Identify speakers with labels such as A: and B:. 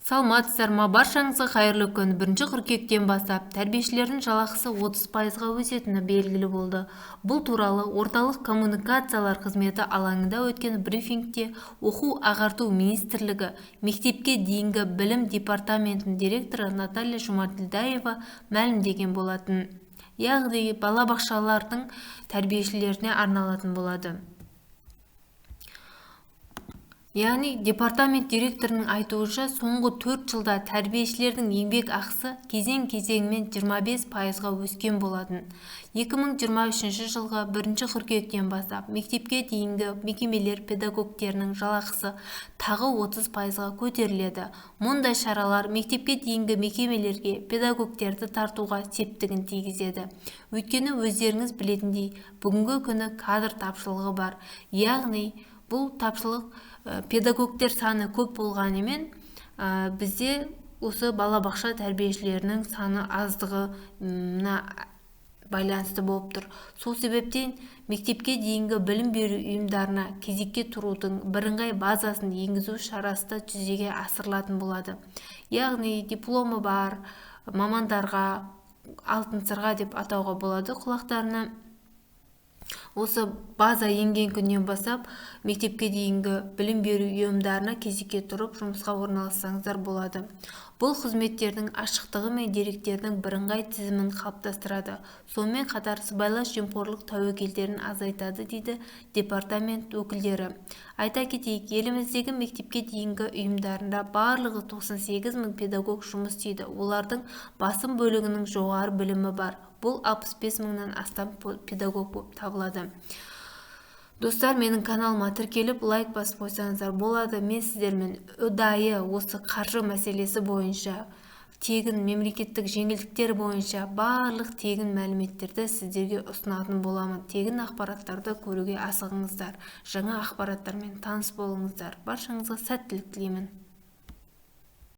A: Саламатсыздар ма? Баршаңызға қайырлы күн. 1 қыркүйектен бастап тәрбиешілердің жалақысы 30%-ға өсетіні белгілі болды. Бұл туралы орталық коммуникациялар қызметі алаңында өткен брифингте оқу-ағарту министрлігі мектепке дейінгі білім департаментінің директоры Наталья Жұмаділдаева мәлімдеген болатын. Яғни балабақшалардың тәрбиешілеріне арналатын болады. Яғни департамент директорының айтуынша, соңғы 4 жылда тәрбиешілердің еңбек ақысы кезең-кезеңмен 25%-ға өскен болатын. 2023 жылғы 1 қыркүйектен бастап мектепке дейінгі мекемелер педагогтерінің жалақысы тағы 30%-ға көтеріледі. Мұндай шаралар мектепке дейінгі мекемелерге педагогтерді тартуға септігін тигізеді. Өйткені өздеріңіз білетіндей, бүгінгі күні кадр тапшылығы бар. Яғни бұл тапшылық педагогтер саны көп болғанымен бізде осы балабақша тәрбиешілерінің саны аздығына байланысты болып тұр. Сол себептен мектепке дейінгі білім беру ұйымдарына кезекке тұрудың бірыңғай базасын енгізу шарасы да жүзеге асырылатын болады. Яғни дипломы бар мамандарға алтын сырға деп атауға болады. Құлақтарына осы база енген күннен бастап мектепке дейінгі білім беру ұйымдарына кезекке тұрып жұмысқа орналассаңыздар болады. Бұл қызметтердің ашықтығы мен деректердің бірыңғай тізімін қалыптастырады. Сонымен қатар сыбайлас жемқорлық тәуекелдерін азайтады, дейді департамент өкілдері. Айта кетейік, еліміздегі мектепке дейінгі ұйымдарында барлығы 98 мың педагог жұмыс істейді. Олардың басым бөлігінің жоғары білімі бар. Бұл 65 мыңнан астам педагог болып табылады. Достар, менің каналыма тіркеліп лайк басып қойсаңыздар болады. Мен сіздермен ұдайы осы қаржы мәселесі бойынша, тегін мемлекеттік жеңілдіктер бойынша барлық тегін мәліметтерді сіздерге ұсынатын боламын. Тегін ақпараттарды көруге асығыңыздар. Жаңа ақпараттармен таныс болыңыздар. Баршаңызға сәттілік тілеймін.